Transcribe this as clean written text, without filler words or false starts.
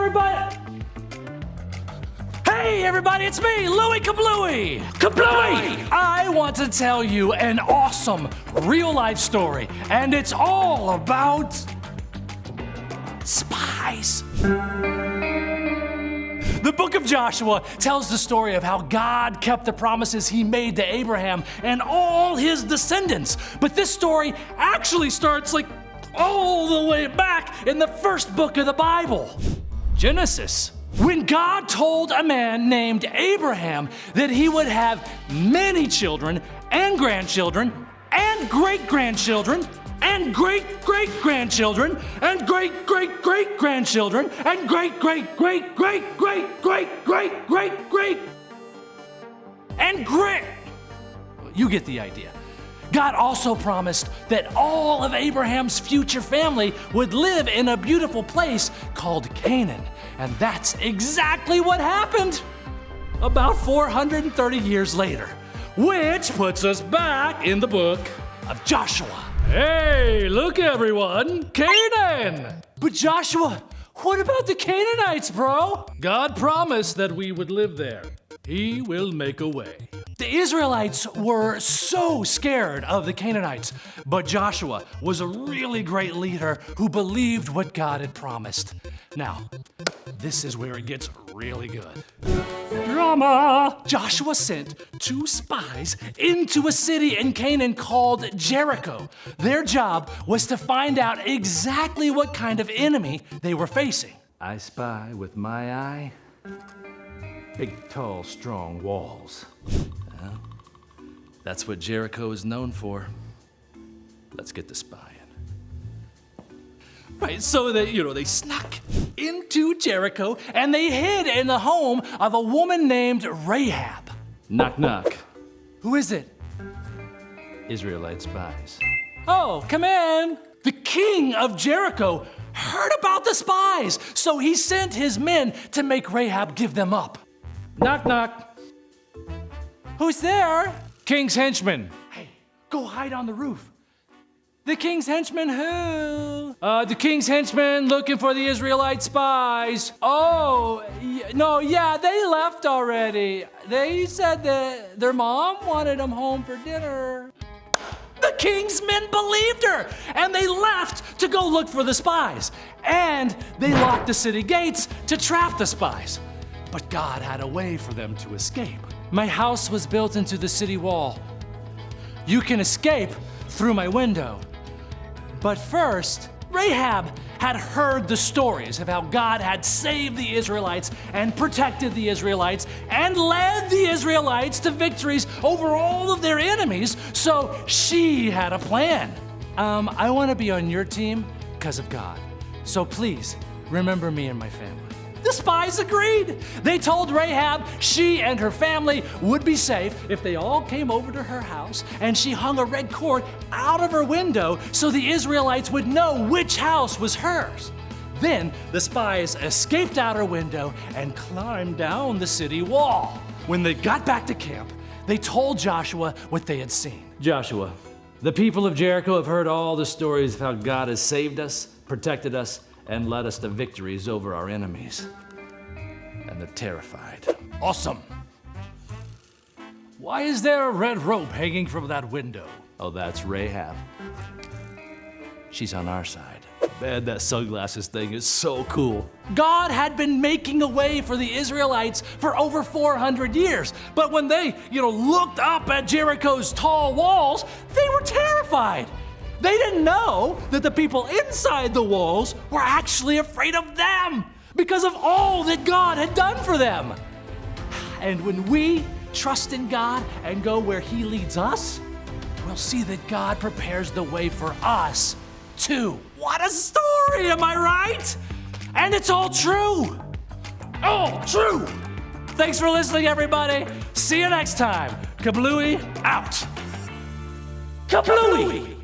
everybody! Hey, everybody, it's me, Louie Kablooey! Kablooey! I want to tell you an awesome real-life story, and it's all about spies. The book of Joshua tells the story of how God kept the promises he made to Abraham and all his descendants. But this story actually starts all the way back in the first book of the Bible, Genesis. When God told a man named Abraham that he would have many children and grandchildren and great-grandchildren and great-great-grandchildren and great-great-great-grandchildren and great-great-great-great-great-great-great-great and great. You get the idea. God also promised that all of Abraham's future family would live in a beautiful place called Canaan. And that's exactly what happened about 430 years later, which puts us back in the book of Joshua. Hey, look everyone, Canaan! But Joshua, what about the Canaanites, bro? God promised that we would live there. He will make a way. The Israelites were so scared of the Canaanites, but Joshua was a really great leader who believed what God had promised. Now, this is where it gets really good. Drama! Joshua sent 2 spies into a city in Canaan called Jericho. Their job was to find out exactly what kind of enemy they were facing. I spy with my eye big, tall, strong walls. Well, that's what Jericho is known for. Let's get to spying. Right, so they snuck into Jericho and they hid in the home of a woman named Rahab. Knock, knock. Who is it? Israelite spies. Oh, come in. The king of Jericho heard about the spies, so he sent his men to make Rahab give them up. Knock, knock. Who's there? King's henchman. Hey, go hide on the roof. The king's henchmen who? The king's henchmen looking for the Israelite spies. Oh, they left already. They said that their mom wanted them home for dinner. The king's men believed her, and they left to go look for the spies. And they locked the city gates to trap the spies. But God had a way for them to escape. My house was built into the city wall. You can escape through my window. But first, Rahab had heard the stories of how God had saved the Israelites and protected the Israelites and led the Israelites to victories over all of their enemies, so she had a plan. I want to be on your team because of God. So please, remember me and my family. The spies agreed. They told Rahab she and her family would be safe if they all came over to her house, and she hung a red cord out of her window so the Israelites would know which house was hers. Then the spies escaped out her window and climbed down the city wall. When they got back to camp, they told Joshua what they had seen. Joshua, the people of Jericho have heard all the stories of how God has saved us, protected us, and led us to victories over our enemies. And they're terrified. Awesome. Why is there a red rope hanging from that window? Oh, that's Rahab. She's on our side. Man, that sunglasses thing is so cool. God had been making a way for the Israelites for over 400 years. But when they, looked up at Jericho's tall walls, they were terrified. They didn't know that the people inside the walls were actually afraid of them because of all that God had done for them. And when we trust in God and go where He leads us, we'll see that God prepares the way for us too. What a story, am I right? And it's all true. All true. Thanks for listening, everybody. See you next time. Kablooey out. Kablooey!